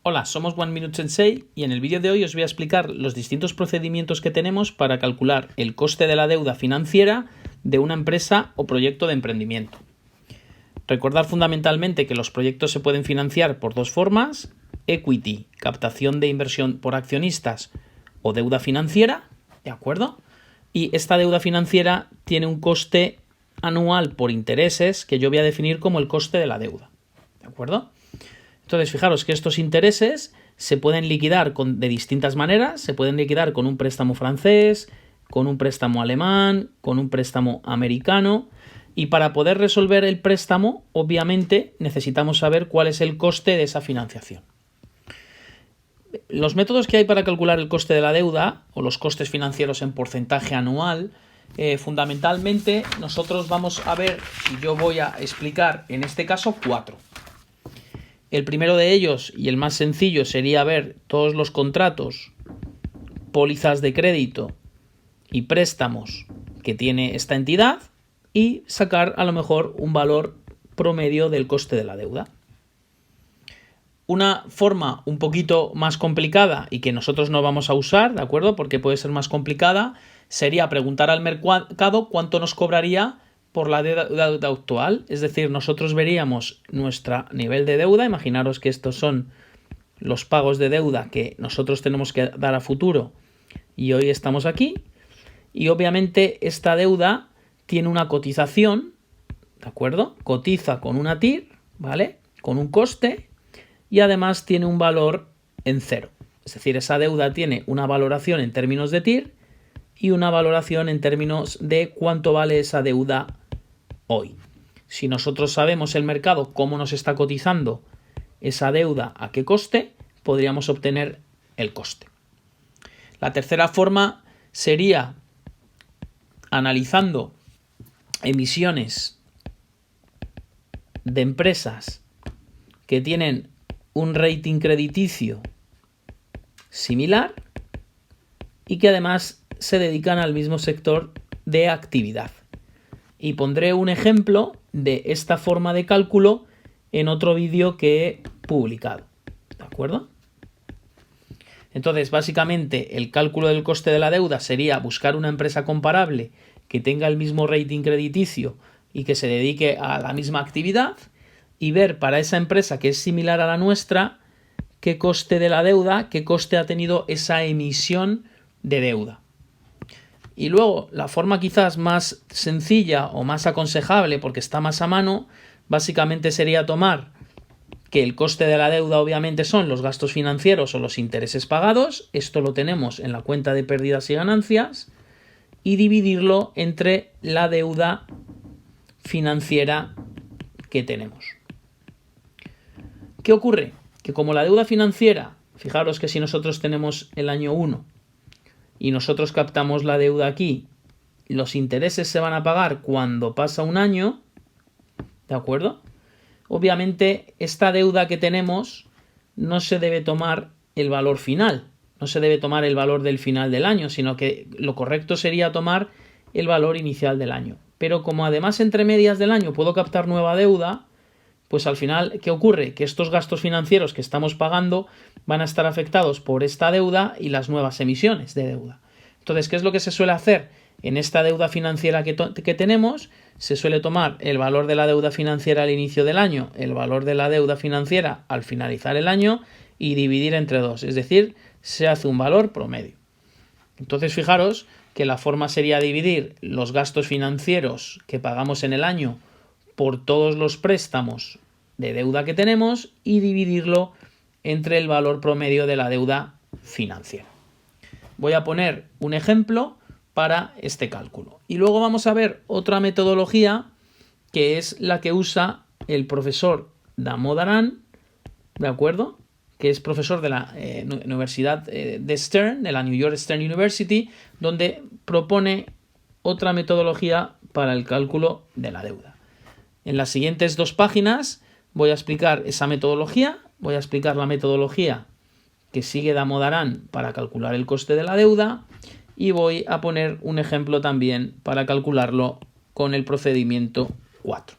Hola, somos One Minute Sensei y en el vídeo de hoy os voy a explicar los distintos procedimientos que tenemos para calcular el coste de la deuda financiera de una empresa o proyecto de emprendimiento. Recordad fundamentalmente que los proyectos se pueden financiar por dos formas: equity, captación de inversión por accionistas, o deuda financiera, ¿de acuerdo? Y esta deuda financiera tiene un coste anual por intereses que yo voy a definir como el coste de la deuda, ¿de acuerdo? Entonces, fijaros que estos intereses se pueden liquidar de distintas maneras. Se pueden liquidar con un préstamo francés, con un préstamo alemán, con un préstamo americano. Y para poder resolver el préstamo, obviamente, necesitamos saber cuál es el coste de esa financiación. Los métodos que hay para calcular el coste de la deuda o los costes financieros en porcentaje anual, fundamentalmente nosotros vamos a ver, y yo voy a explicar en este caso 4. El primero de ellos, y el más sencillo, sería ver todos los contratos, pólizas de crédito y préstamos que tiene esta entidad y sacar a lo mejor un valor promedio del coste de la deuda. Una forma un poquito más complicada y que nosotros no vamos a usar, ¿de acuerdo? Porque puede ser más complicada, sería preguntar al mercado cuánto nos cobraría por la deuda actual. Es decir, nosotros veríamos nuestro nivel de deuda. Imaginaros que estos son los pagos de deuda que nosotros tenemos que dar a futuro y hoy estamos aquí. Y obviamente esta deuda tiene una cotización, ¿de acuerdo? Cotiza con una TIR, ¿vale? Con un coste y además tiene un valor en cero. Es decir, esa deuda tiene una valoración en términos de TIR y una valoración en términos de cuánto vale esa deuda hoy. Si nosotros sabemos el mercado cómo nos está cotizando esa deuda, a qué coste, podríamos obtener el coste. La tercera forma sería analizando emisiones de empresas que tienen un rating crediticio similar y que además se dedican al mismo sector de actividad. Y pondré un ejemplo de esta forma de cálculo en otro vídeo que he publicado, ¿de acuerdo? Entonces, básicamente, el cálculo del coste de la deuda sería buscar una empresa comparable que tenga el mismo rating crediticio y que se dedique a la misma actividad y ver para esa empresa que es similar a la nuestra qué coste de la deuda, qué coste ha tenido esa emisión de deuda. Y luego, la forma quizás más sencilla o más aconsejable, porque está más a mano, básicamente sería tomar que el coste de la deuda obviamente son los gastos financieros o los intereses pagados, esto lo tenemos en la cuenta de pérdidas y ganancias, y dividirlo entre la deuda financiera que tenemos. ¿Qué ocurre? Que como la deuda financiera, fijaros que si nosotros tenemos el año 1 y nosotros captamos la deuda aquí, los intereses se van a pagar cuando pasa un año, ¿de acuerdo? Obviamente esta deuda que tenemos no se debe tomar el valor final, no se debe tomar el valor del final del año, sino que lo correcto sería tomar el valor inicial del año. Pero como además entre medias del año puedo captar nueva deuda, pues al final, ¿qué ocurre? Que estos gastos financieros que estamos pagando van a estar afectados por esta deuda y las nuevas emisiones de deuda. Entonces, ¿qué es lo que se suele hacer? En esta deuda financiera que tenemos, se suele tomar el valor de la deuda financiera al inicio del año, el valor de la deuda financiera al finalizar el año y dividir entre dos. Es decir, se hace un valor promedio. Entonces, fijaros que la forma sería dividir los gastos financieros que pagamos en el año por todos los préstamos de deuda que tenemos y dividirlo entre el valor promedio de la deuda financiera. Voy a poner un ejemplo para este cálculo. Y luego vamos a ver otra metodología que es la que usa el profesor Damodaran, ¿de acuerdo? Que es profesor de la Universidad de Stern, de la New York Stern University, donde propone otra metodología para el cálculo de la deuda. En las siguientes 2 páginas voy a explicar esa metodología, voy a explicar la metodología que sigue Damodaran para calcular el coste de la deuda y voy a poner un ejemplo también para calcularlo con el procedimiento 4.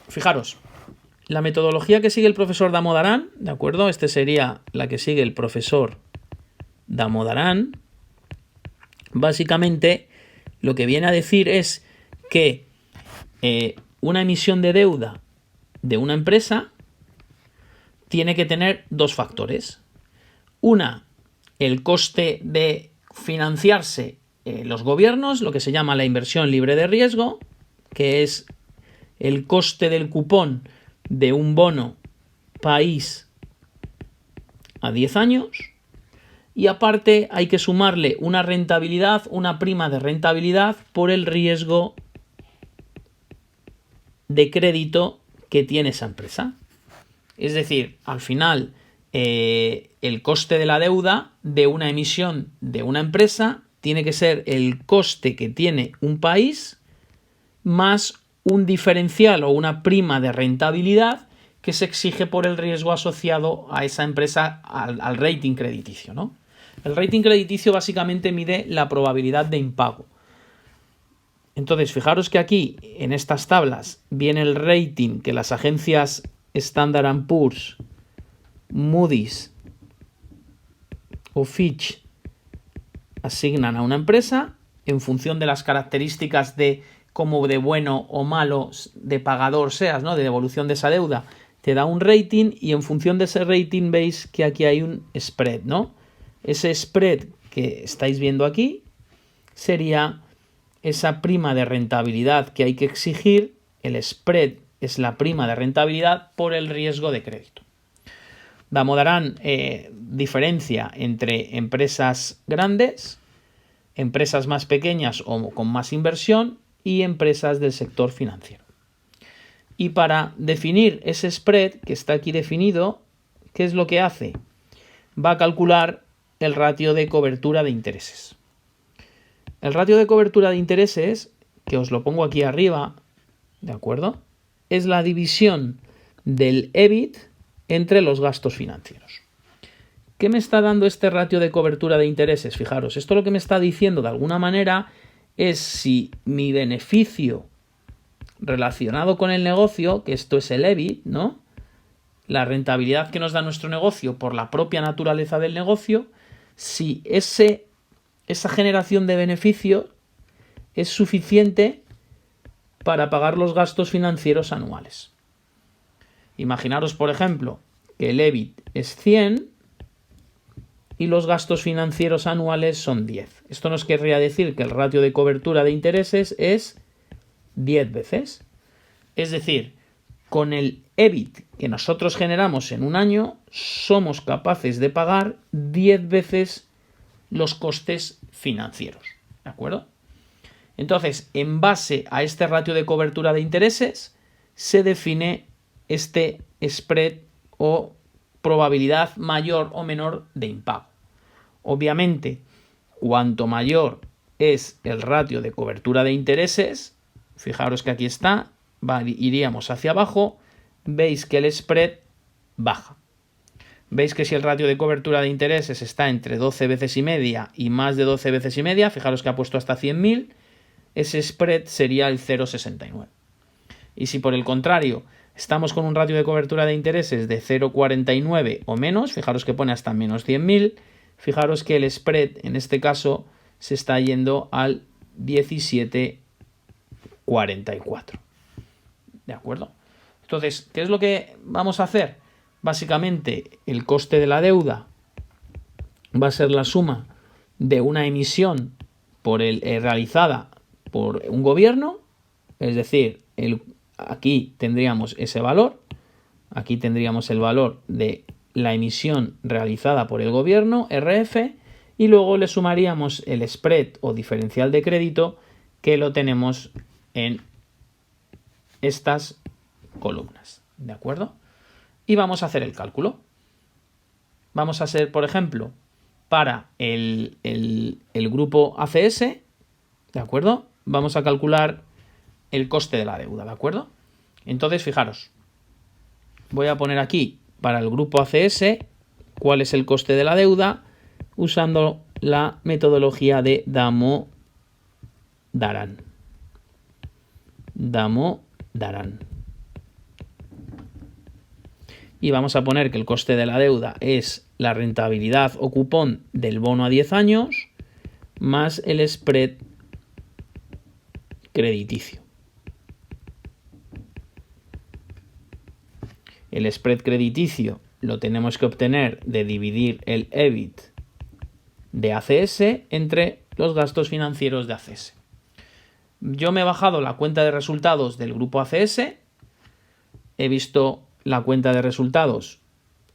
Fijaros, La metodología que sigue el profesor Damodaran, ¿de acuerdo? Este sería la que sigue el profesor Damodaran. Básicamente, lo que viene a decir es que una emisión de deuda de una empresa tiene que tener dos factores. Una, el coste de financiarse los gobiernos, lo que se llama la inversión libre de riesgo, que es el coste del cupón de un bono país a 10 años. Y aparte hay que sumarle una rentabilidad, una prima de rentabilidad por el riesgo de crédito que tiene esa empresa. Es decir, al final el coste de la deuda de una emisión de una empresa tiene que ser el coste que tiene un país más un diferencial o una prima de rentabilidad que se exige por el riesgo asociado a esa empresa al rating crediticio, ¿no? El rating crediticio básicamente mide la probabilidad de impago. Entonces, fijaros que aquí, en estas tablas, viene el rating que las agencias Standard & Poor's, Moody's o Fitch asignan a una empresa en función de las características de cómo de bueno o malo de pagador seas, ¿no? De devolución de esa deuda, te da un rating y en función de ese rating veis que aquí hay un spread, ¿no? Ese spread que estáis viendo aquí sería esa prima de rentabilidad que hay que exigir. El spread es la prima de rentabilidad por el riesgo de crédito. Damodaran diferencia entre empresas grandes, empresas más pequeñas o con más inversión y empresas del sector financiero. Y para definir ese spread que está aquí definido, ¿qué es lo que hace? Va a calcular el ratio de cobertura de intereses. El ratio de cobertura de intereses, que os lo pongo aquí arriba, ¿de acuerdo? Es la división del EBIT entre los gastos financieros. ¿Qué me está dando este ratio de cobertura de intereses? Fijaros, esto lo que me está diciendo de alguna manera es si mi beneficio relacionado con el negocio, que esto es el EBIT, ¿no? La rentabilidad que nos da nuestro negocio por la propia naturaleza del negocio, si esa generación de beneficio es suficiente para pagar los gastos financieros anuales. Imaginaros, por ejemplo, que el EBIT es 100 y los gastos financieros anuales son 10. Esto nos querría decir que el ratio de cobertura de intereses es 10 veces. Es decir, con el EBIT que nosotros generamos en un año, somos capaces de pagar 10 veces los costes financieros. ¿De acuerdo? Entonces, en base a este ratio de cobertura de intereses, se define este spread o probabilidad mayor o menor de impago. Obviamente, cuanto mayor es el ratio de cobertura de intereses, fijaros que aquí está, iríamos hacia abajo, veis que el spread baja. Veis que si el ratio de cobertura de intereses está entre 12 veces y media y más de 12 veces y media, fijaros que ha puesto hasta 100.000, ese spread sería el 0,69. Y si por el contrario estamos con un ratio de cobertura de intereses de 0,49 o menos, fijaros que pone hasta menos 100.000, fijaros que el spread en este caso se está yendo al 17,44. ¿De acuerdo? Entonces, ¿qué es lo que vamos a hacer? Básicamente, el coste de la deuda va a ser la suma de una emisión realizada por un gobierno, es decir, aquí tendríamos ese valor, aquí tendríamos el valor de la emisión realizada por el gobierno, RF, y luego le sumaríamos el spread o diferencial de crédito que lo tenemos en estas columnas, ¿de acuerdo? Y vamos a hacer el cálculo. Vamos a hacer, por ejemplo, para el grupo ACS, ¿de acuerdo? Vamos a calcular el coste de la deuda, ¿de acuerdo? Entonces, fijaros, voy a poner aquí para el grupo ACS cuál es el coste de la deuda usando la metodología de Damodaran. Y vamos a poner que el coste de la deuda es la rentabilidad o cupón del bono a 10 años más el spread crediticio. El spread crediticio lo tenemos que obtener de dividir el EBIT de ACS entre los gastos financieros de ACS. Yo me he bajado la cuenta de resultados del grupo ACS, he visto la cuenta de resultados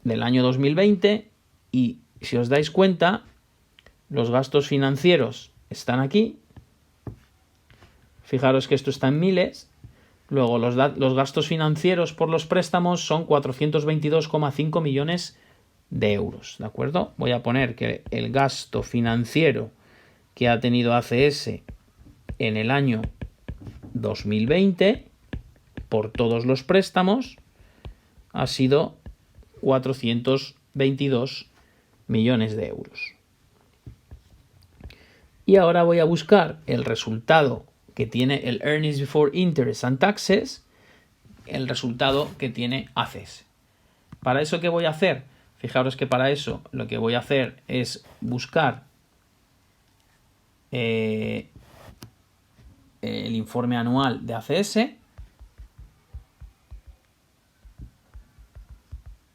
del año 2020 y si os dais cuenta, los gastos financieros están aquí. Fijaros que esto está en miles. Luego los gastos financieros por los préstamos son 422,5 millones de euros, ¿de acuerdo? Voy a poner que el gasto financiero que ha tenido ACS en el año 2020 por todos los préstamos ha sido 422 millones de euros. Y ahora voy a buscar el resultado que tiene el Earnings Before Interest and Taxes, el resultado que tiene ACS. ¿Para eso qué voy a hacer? Fijaros que para eso lo que voy a hacer es buscar el informe anual de ACS,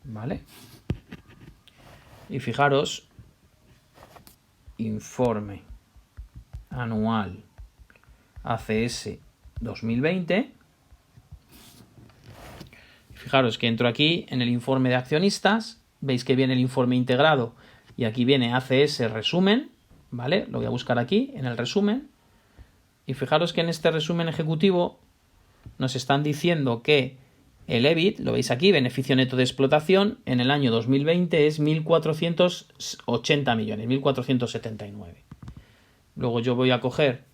¿vale? Y fijaros, informe anual ACS 2020. Fijaros que entro aquí en el informe de accionistas, veis que viene el informe integrado y aquí viene ACS resumen, ¿vale? Lo voy a buscar aquí en el resumen y fijaros que en este resumen ejecutivo nos están diciendo que el EBIT, lo veis aquí, beneficio neto de explotación, en el año 2020 es 1.480 millones, 1.479. Luego yo voy a coger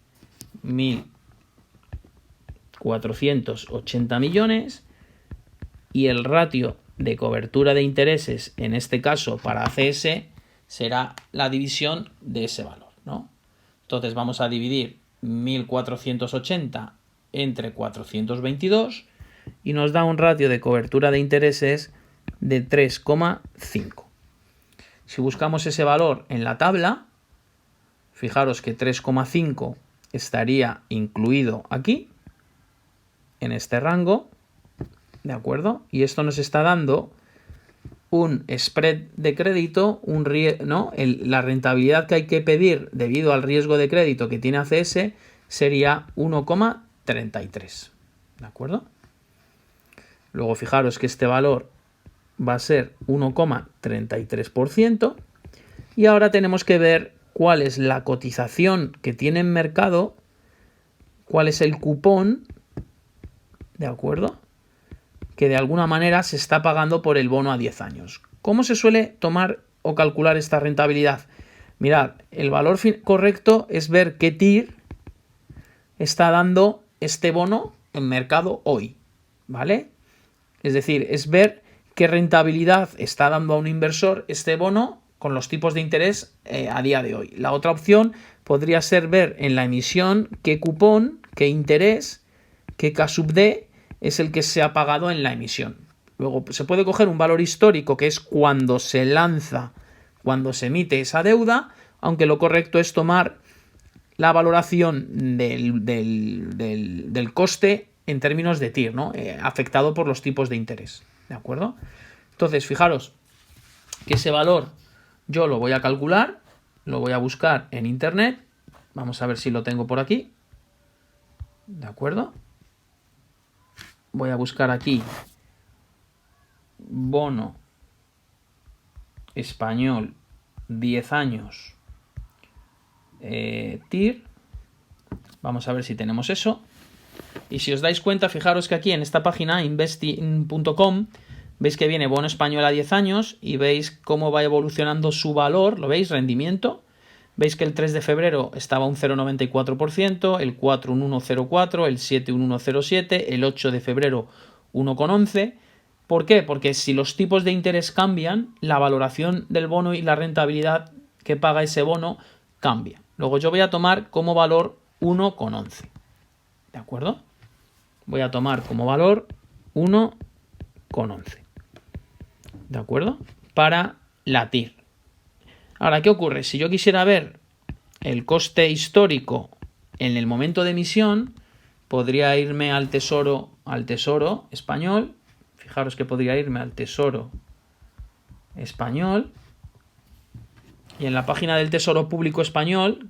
1.480 millones y el ratio de cobertura de intereses, en este caso para ACS, será la división de ese valor, ¿no? Entonces vamos a dividir 1.480 entre 422 y nos da un ratio de cobertura de intereses de 3,5. Si buscamos ese valor en la tabla, fijaros que 3,5 estaría incluido aquí, en este rango, ¿de acuerdo? Y esto nos está dando un spread de crédito, la rentabilidad que hay que pedir debido al riesgo de crédito que tiene ACS sería 1,33, ¿de acuerdo? Luego fijaros que este valor va a ser 1,33% y ahora tenemos que ver cuál es la cotización que tiene en mercado, cuál es el cupón, ¿de acuerdo?, que de alguna manera se está pagando por el bono a 10 años. ¿Cómo se suele tomar o calcular esta rentabilidad? Mirad, el valor correcto es ver qué TIR está dando este bono en mercado hoy, ¿vale? Es decir, es ver qué rentabilidad está dando a un inversor este bono con los tipos de interés a día de hoy. La otra opción podría ser ver en la emisión qué cupón, qué interés, qué K sub D es el que se ha pagado en la emisión. Luego se puede coger un valor histórico que es cuando se lanza, cuando se emite esa deuda, aunque lo correcto es tomar la valoración del coste en términos de TIR, ¿no? Afectado por los tipos de interés, ¿de acuerdo? Entonces, fijaros que ese valor yo lo voy a calcular, lo voy a buscar en internet, vamos a ver si lo tengo por aquí, ¿de acuerdo? Voy a buscar aquí bono español 10 años TIR. Vamos a ver si tenemos eso. Y si os dais cuenta, fijaros que aquí en esta página investing.com veis que viene bono español a 10 años y veis cómo va evolucionando su valor, ¿lo veis? Rendimiento. Veis que el 3 de febrero estaba un 0,94%, el 4 un 1,04%, el 7 un 1,07%, el 8 de febrero 1,11%. ¿Por qué? Porque si los tipos de interés cambian, la valoración del bono y la rentabilidad que paga ese bono cambia. Luego yo voy a tomar como valor 1,11. ¿De acuerdo? Voy a tomar como valor 1,11. ¿de acuerdo? Para la TIR. Ahora, ¿qué ocurre? Si yo quisiera ver el coste histórico en el momento de emisión, podría irme al Tesoro español. Fijaros que podría irme al Tesoro español. Y en la página del Tesoro Público Español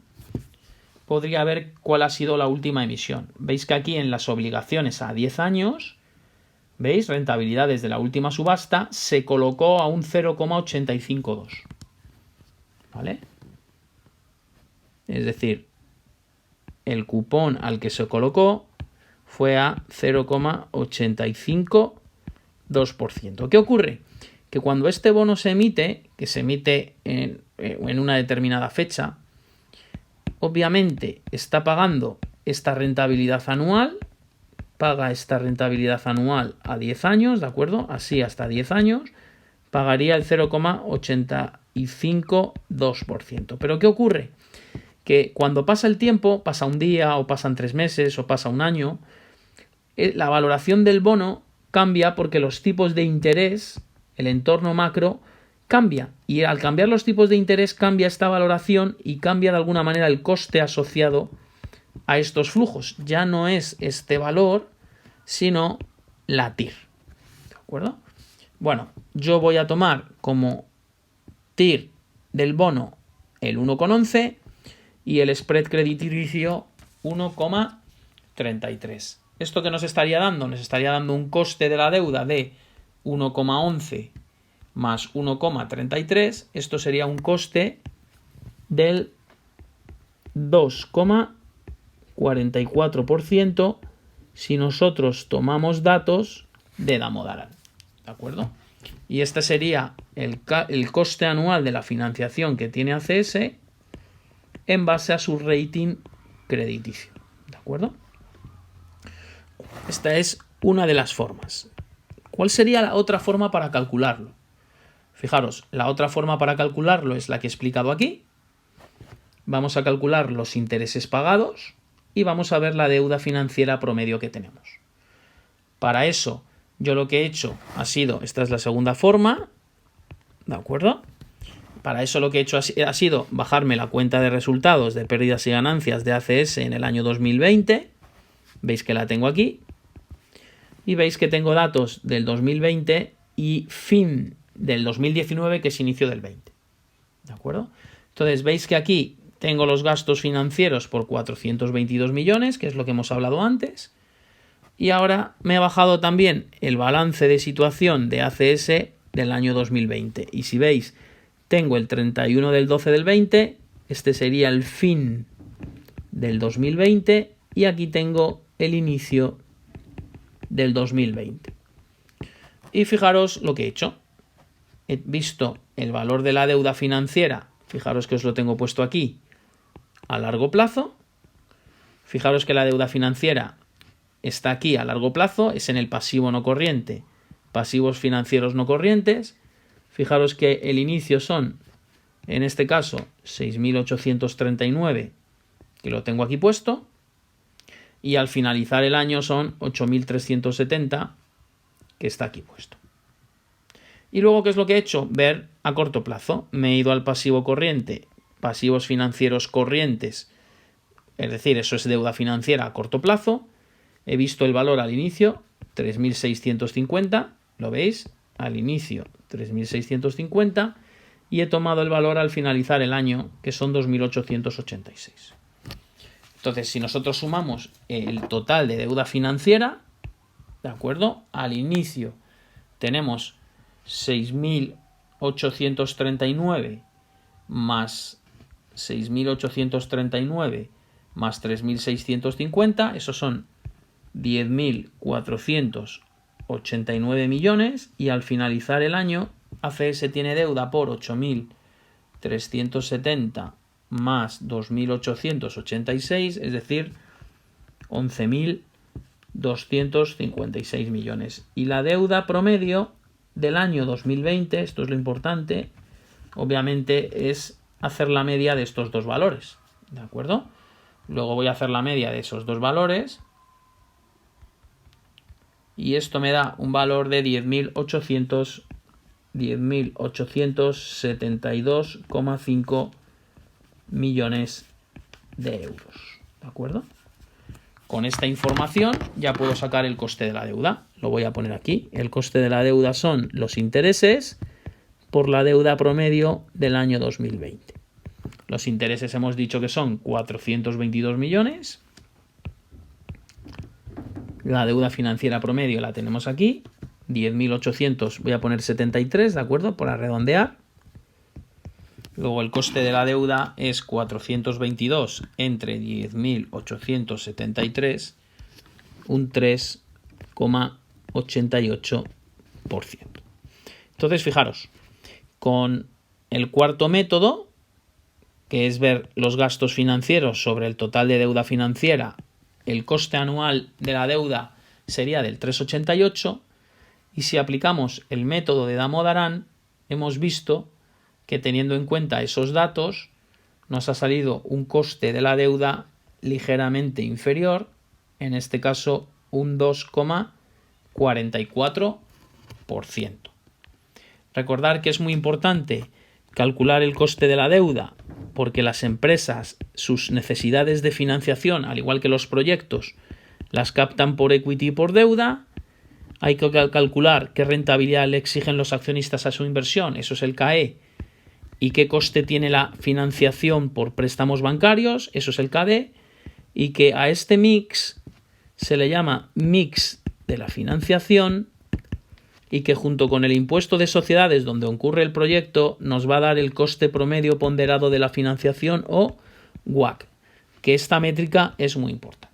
podría ver cuál ha sido la última emisión. Veis que aquí en las obligaciones a 10 años, ¿veis? Rentabilidades de la última subasta, se colocó a un 0,852. ¿Vale? Es decir, el cupón al que se colocó fue a 0,852%. ¿Qué ocurre? Que cuando este bono se emite, que se emite en una determinada fecha, obviamente está pagando esta rentabilidad anual, paga esta rentabilidad anual a 10 años, ¿de acuerdo? Así hasta 10 años, pagaría el 0,852%. ¿Pero qué ocurre? Que cuando pasa el tiempo, pasa un día o pasan 3 meses o pasa un año, la valoración del bono cambia porque los tipos de interés, el entorno macro, cambia. Y al cambiar los tipos de interés cambia esta valoración y cambia de alguna manera el coste asociado a estos flujos. Ya no es este valor, sino la TIR. ¿De acuerdo? Bueno, yo voy a tomar como TIR del bono el 1,11 y el spread crediticio 1,33. ¿Esto qué nos estaría dando? Nos estaría dando un coste de la deuda de 1,11 más 1,33. Esto sería un coste del 2,44% si nosotros tomamos datos de Damodaran. ¿De acuerdo? Y este sería el coste anual de la financiación que tiene ACS en base a su rating crediticio. ¿De acuerdo? Esta es una de las formas. ¿Cuál sería la otra forma para calcularlo? Fijaros, la otra forma para calcularlo es la que he explicado aquí. Vamos a calcular los intereses pagados y vamos a ver la deuda financiera promedio que tenemos. Para eso, yo lo que he hecho ha sido, esta es la segunda forma, ¿de acuerdo? Para eso lo que he hecho ha sido bajarme la cuenta de resultados de pérdidas y ganancias de ACS en el año 2020. Veis que la tengo aquí. Y veis que tengo datos del 2020 y fin del 2019, que es inicio del 20. ¿De acuerdo? Entonces veis que aquí tengo los gastos financieros por 422 millones, que es lo que hemos hablado antes. Y ahora me he bajado también el balance de situación de ACS del año 2020. Y si veis, tengo el 31 del 12 del 20, este sería el fin del 2020, y aquí tengo el inicio del 2020. Y fijaros lo que he hecho. He visto el valor de la deuda financiera, fijaros que os lo tengo puesto aquí, a largo plazo. Fijaros que la deuda financiera está aquí a largo plazo, es en el pasivo no corriente, pasivos financieros no corrientes. Fijaros que el inicio son, en este caso, 6.839, que lo tengo aquí puesto, y al finalizar el año son 8.370, que está aquí puesto. Y luego, ¿qué es lo que he hecho? Ver a corto plazo. Me he ido al pasivo corriente, pasivos financieros corrientes, es decir, eso es deuda financiera a corto plazo. He visto el valor al inicio, 3.650, ¿lo veis? Al inicio, 3.650, y he tomado el valor al finalizar el año, que son 2.886. Entonces, si nosotros sumamos el total de deuda financiera, ¿de acuerdo? Al inicio tenemos 6.839 más 6.839 más 3.650, esos son 10.489 millones, y al finalizar el año ACS tiene deuda por 8.370 más 2.886, es decir, 11.256 millones. Y la deuda promedio del año 2020, esto es lo importante, obviamente es hacer la media de estos dos valores, ¿de acuerdo? Luego voy a hacer la media de esos dos valores y esto me da un valor de 10.886 10.872,5 millones de euros. ¿De acuerdo? Con esta información ya puedo sacar el coste de la deuda. Lo voy a poner aquí. El coste de la deuda son los intereses por la deuda promedio del año 2020. Los intereses hemos dicho que son 422 millones. La deuda financiera promedio la tenemos aquí. 10.800, voy a poner 73, ¿de acuerdo? Para redondear. Luego el coste de la deuda es 422 entre 10.873, un 3,88%. Entonces, fijaros, con el cuarto método, que es ver los gastos financieros sobre el total de deuda financiera, el coste anual de la deuda sería del 3,88, y si aplicamos el método de Damodaran, hemos visto que teniendo en cuenta esos datos, nos ha salido un coste de la deuda ligeramente inferior, en este caso un 2,44%. Recordar que es muy importante calcular el coste de la deuda, porque las empresas, sus necesidades de financiación, al igual que los proyectos, las captan por equity y por deuda. Hay que calcular qué rentabilidad le exigen los accionistas a su inversión, eso es el KE, y qué coste tiene la financiación por préstamos bancarios, eso es el KD, y que a este mix se le llama mix de la financiación, y que junto con el impuesto de sociedades donde ocurre el proyecto nos va a dar el coste promedio ponderado de la financiación o WACC, que esta métrica es muy importante.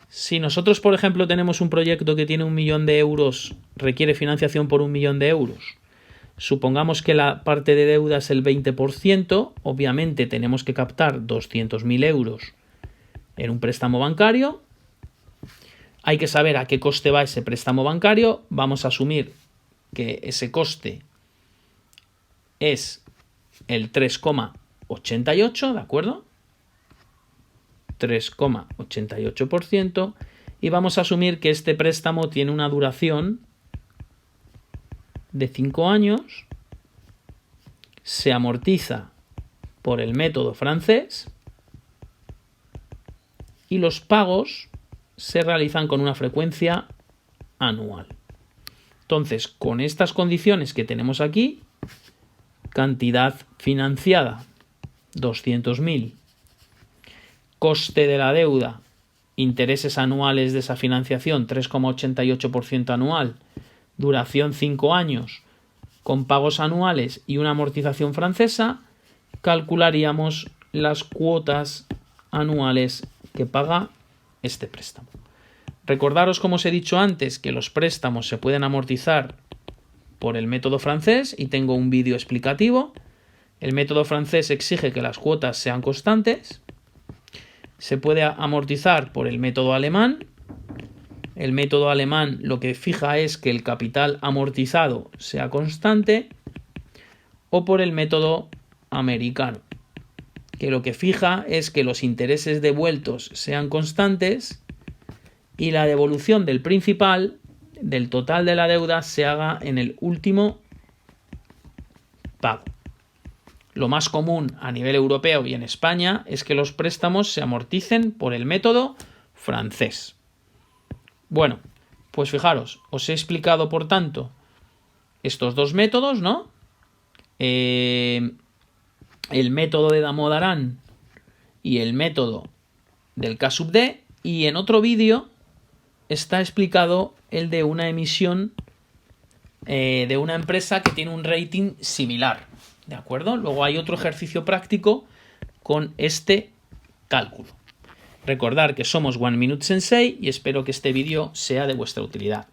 Si nosotros, por ejemplo, tenemos un proyecto que tiene 1 millón de euros, requiere financiación por 1 millón de euros, supongamos que la parte de deuda es el 20%, obviamente tenemos que captar 200.000 euros en un préstamo bancario. Hay que saber a qué coste va ese préstamo bancario. Vamos a asumir que ese coste es el 3,88, ¿de acuerdo? 3,88%. Y vamos a asumir que este préstamo tiene una duración de 5 años, se amortiza por el método francés y los pagos se realizan con una frecuencia anual. Entonces, con estas condiciones que tenemos aquí, cantidad financiada 200.000, coste de la deuda, intereses anuales de esa financiación 3,88% anual, duración 5 años, con pagos anuales y una amortización francesa, calcularíamos las cuotas anuales que paga este préstamo. Recordaros, como os he dicho antes, que los préstamos se pueden amortizar por el método francés y tengo un vídeo explicativo. El método francés exige que las cuotas sean constantes. Se puede amortizar por el método alemán. El método alemán lo que fija es que el capital amortizado sea constante, o por el método americano, que lo que fija es que los intereses devueltos sean constantes y la devolución del principal del total de la deuda se haga en el último pago. Lo más común a nivel europeo y en España es que los préstamos se amorticen por el método francés. Bueno, pues fijaros, os he explicado por tanto estos dos métodos, ¿no? El método de Damodaran y el método del K sub D, y en otro vídeo está explicado el de una emisión de una empresa que tiene un rating similar, ¿de acuerdo? Luego hay otro ejercicio práctico con este cálculo. Recordar que somos One Minute Sensei y espero que este vídeo sea de vuestra utilidad.